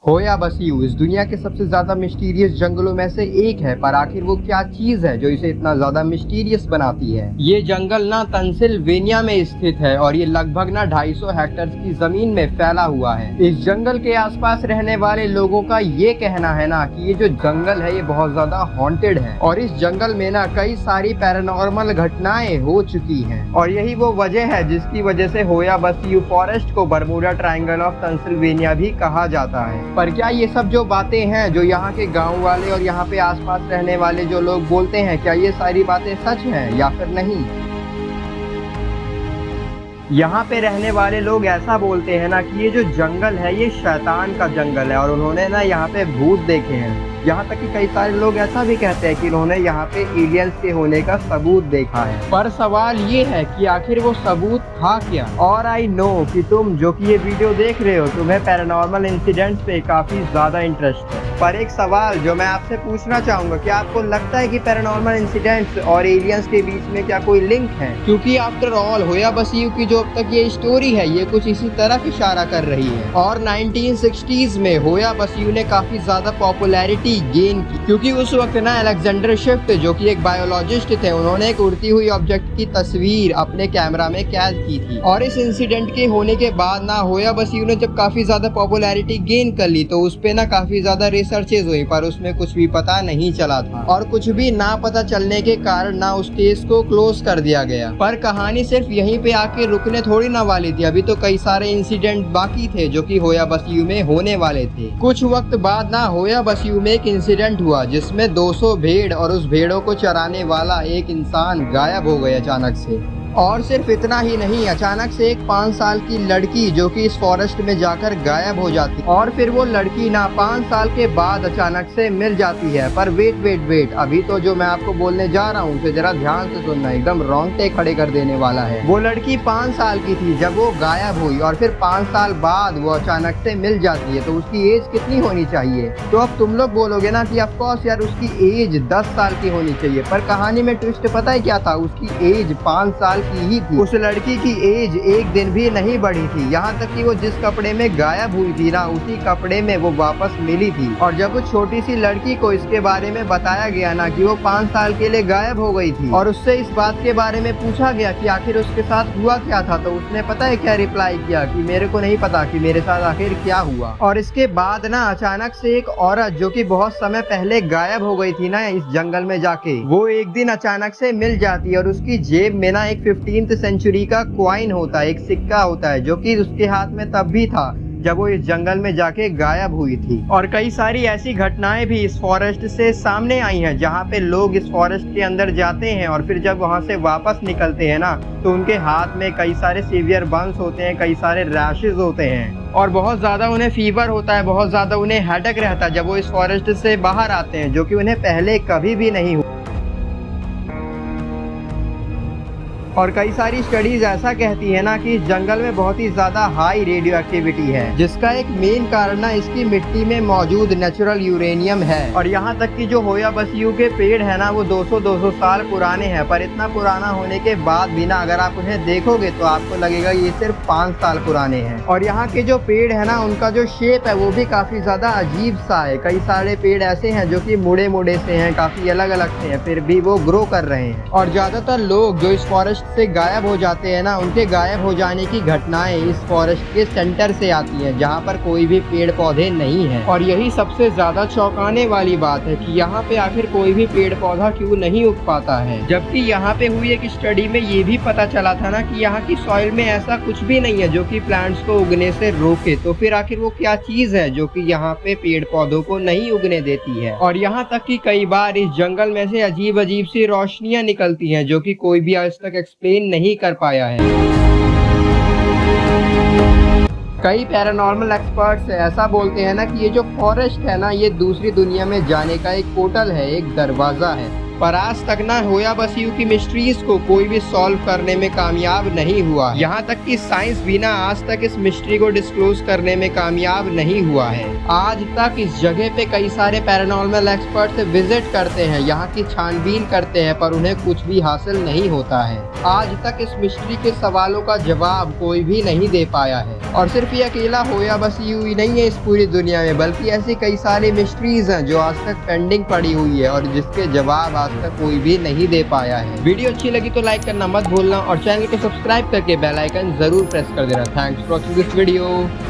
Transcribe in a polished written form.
होया बसियू इस दुनिया के सबसे ज्यादा मिस्टीरियस जंगलों में से एक है, पर आखिर वो क्या चीज है जो इसे इतना ज्यादा मिस्टीरियस बनाती है। ये जंगल ना पेंसिल्वेनिया में स्थित है और ये लगभग ना 250 हेक्टेयर की जमीन में फैला हुआ है। इस जंगल के आसपास रहने वाले लोगों का ये कहना है ना कि ये जो जंगल है ये बहुत ज्यादा हॉन्टेड है और इस जंगल में ना कई सारी पैरानॉर्मल घटनाएं हो चुकी हैं और यही वो वजह है जिसकी वजह से होया बसियू फॉरेस्ट को बरमूडा ट्रायंगल ऑफ पेंसिल्वेनिया भी कहा जाता है। पर क्या ये सब जो बातें हैं जो यहाँ के गांव वाले और यहाँ पे आसपास रहने वाले जो लोग बोलते हैं, क्या ये सारी बातें सच हैं या फिर नहीं? यहाँ पे रहने वाले लोग ऐसा बोलते हैं ना कि ये जो जंगल है ये शैतान का जंगल है और उन्होंने ना यहाँ पे भूत देखे हैं। यहाँ तक कि कई सारे लोग ऐसा भी कहते हैं कि उन्होंने यहाँ पे एलियंस के होने का सबूत देखा है। पर सवाल ये है कि आखिर वो सबूत था क्या? और आई नो कि तुम जो कि ये वीडियो देख रहे हो तुम्हें पैरानॉर्मल इंसिडेंट्स पे काफी ज्यादा इंटरेस्ट है। पर एक सवाल जो मैं आपसे पूछना चाहूंगा, क्या आपको लगता है कि पैरानॉर्मल इंसिडेंट्स और एलियंस के बीच में क्या कोई लिंक है? क्योंकि आफ्टर ऑल होया बसियू की जो अब तक ये स्टोरी है ये कुछ इसी तरफ इशारा कर रही है और 1960s में होया बसियू ने काफी ज्यादा पॉपुलैरिटी गेन की, क्योंकि उस वक्त ना अलेक्जेंडर शिफ्ट जो कि एक बायोलॉजिस्ट थे, उन्होंने एक उड़ती हुई ऑब्जेक्ट की तस्वीर अपने कैमरा में कैद की थी। और इस इंसिडेंट के होने के बाद ना होया बसियू ने जब काफी ज्यादा पॉपुलैरिटी गेन कर ली तो उस पे ना काफी ज्यादा रिसर्चेज हुई, पर उसमें कुछ भी पता नहीं चला था और कुछ भी ना पता चलने के कारण ना उस केस को क्लोज कर दिया गया। पर कहानी सिर्फ यहीं पे आके रुकने थोड़ी ना वाली थी, अभी तो कई सारे इंसिडेंट बाकी थे जो कि होया बसियू में होने वाले थे। कुछ वक्त बाद ना होया बसियू में एक इंसिडेंट हुआ जिसमें 200 भेड़ और उस भेड़ों को चराने वाला एक इंसान गायब हो गए अचानक से। और सिर्फ इतना ही नहीं, अचानक से एक 5 साल की लड़की जो कि इस फॉरेस्ट में जाकर गायब हो जाती और फिर वो लड़की ना 5 साल के बाद अचानक से मिल जाती है। पर वेट, अभी तो जो मैं आपको बोलने जा रहा हूँ उसे जरा ध्यान से सुनना, एकदम रोंगटे खड़े कर देने वाला है। वो लड़की 5 साल की थी जब वो गायब हुई और फिर 5 साल बाद वो अचानक से मिल जाती है, तो उसकी एज कितनी होनी चाहिए? तो अब तुम लोग बोलोगे ना कि ऑफकोर्स यार उसकी एज 10 साल की होनी चाहिए, पर कहानी में ट्विस्ट पता है क्या था? उसकी एज 5 साल की ही थी। उस लड़की की एज एक दिन भी नहीं बढ़ी थी, यहाँ तक कि वो जिस कपड़े में गायब हुई थी ना उसी कपड़े में वो वापस मिली थी। और जब उस छोटी सी लड़की को इसके बारे में बताया गया ना कि वो 5 साल के लिए गायब हो गई थी और उससे इस बात के बारे में पूछा गया कि आखिर उसके साथ हुआ क्या था, तो उसने पता है क्या रिप्लाई किया कि मेरे को नहीं पता कि मेरे साथ आखिर क्या हुआ। और इसके बाद ना अचानक से एक औरत जो कि बहुत समय पहले गायब हो गई थी ना इस जंगल में जाके, वो एक दिन अचानक से मिल जाती है और उसकी जेब में ना एक 15th सेंचुरी का क्वाइन होता है, एक सिक्का होता है जो कि उसके हाथ में तब भी था जब वो इस जंगल में जाके गायब हुई थी। और कई सारी ऐसी घटनाएं भी इस फॉरेस्ट से सामने आई हैं जहाँ पे लोग इस फॉरेस्ट के अंदर जाते हैं और फिर जब वहाँ से वापस निकलते हैं ना तो उनके हाथ में कई सारे सीवियर बर्न्स होते हैं, कई सारे रैशेज होते हैं और बहुत ज्यादा उन्हें फीवर होता है, बहुत ज्यादा उन्हें हेडेक रहता है जब वो इस फॉरेस्ट से बाहर आते हैं, जो कि उन्हें पहले कभी भी नहीं हुआ। और कई सारी स्टडीज ऐसा कहती है ना कि इस जंगल में बहुत ही ज्यादा हाई रेडियो एक्टिविटी है, जिसका एक मेन कारण ना इसकी मिट्टी में मौजूद नेचुरल यूरेनियम है। और यहाँ तक कि जो होया बसियू के पेड़ है ना वो 200 साल पुराने हैं, पर इतना पुराना होने के बाद भी ना अगर आप उन्हें देखोगे तो आपको लगेगा ये सिर्फ 5 साल पुराने हैं। और यहाँ के जो पेड़ है ना उनका जो शेप है वो भी काफी ज्यादा अजीब सा है। कई सारे पेड़ ऐसे हैं जो कि मुड़े मुड़े से हैं, काफी अलग अलग से हैं, फिर भी वो ग्रो कर रहे हैं। और ज्यादातर लोग जो इस फॉरेस्ट से गायब हो जाते हैं ना उनके गायब हो जाने की घटनाएं इस फॉरेस्ट के सेंटर से आती हैं जहां पर कोई भी पेड़ पौधे नहीं है। और यही सबसे ज्यादा चौंकाने वाली बात है कि यहाँ पे आखिर कोई भी पेड़ पौधा क्यों नहीं उग पाता है, जबकि यहाँ पे हुई एक स्टडी में ये भी पता चला था ना कि यहाँ की सॉइल में ऐसा कुछ भी नहीं है जो कि प्लांट्स को उगने से रोके। तो फिर आखिर वो क्या चीज है जो कि यहाँ पे पेड़ पौधों को नहीं उगने देती है? और यहाँ तक कि कई बार इस जंगल में से अजीब अजीब सी रोशनियां निकलती हैं जो कि कोई भी आज तक एक्सप्लेन नहीं कर पाया है। कई पैरानॉर्मल एक्सपर्ट्स ऐसा बोलते हैं ना कि ये जो फॉरेस्ट है ना ये दूसरी दुनिया में जाने का एक पोर्टल है, एक दरवाजा है। पर आज तक ना होया बसियू की मिस्ट्रीज को कोई भी सॉल्व करने में कामयाब नहीं हुआ। यहाँ तक कि साइंस भी ना आज तक इस मिस्ट्री को डिस्क्लोज करने में कामयाब नहीं हुआ है। आज तक इस जगह पे कई सारे पैरानॉर्मल एक्सपर्ट्स विजिट करते हैं, यहाँ की छानबीन करते हैं, पर उन्हें कुछ भी हासिल नहीं होता है। आज तक इस मिस्ट्री के सवालों का जवाब कोई भी नहीं दे पाया है। और सिर्फ ये अकेला होया बसियू ही नहीं है इस पूरी दुनिया में, बल्कि ऐसी कई सारी मिस्ट्रीज हैं जो आज तक पेंडिंग पड़ी हुई है और जिसके जवाब आज तक कोई भी नहीं दे पाया है। वीडियो अच्छी लगी तो लाइक करना मत भूलना और चैनल को सब्सक्राइब करके बेल आइकन जरूर प्रेस कर देना। Thanks for watching this video.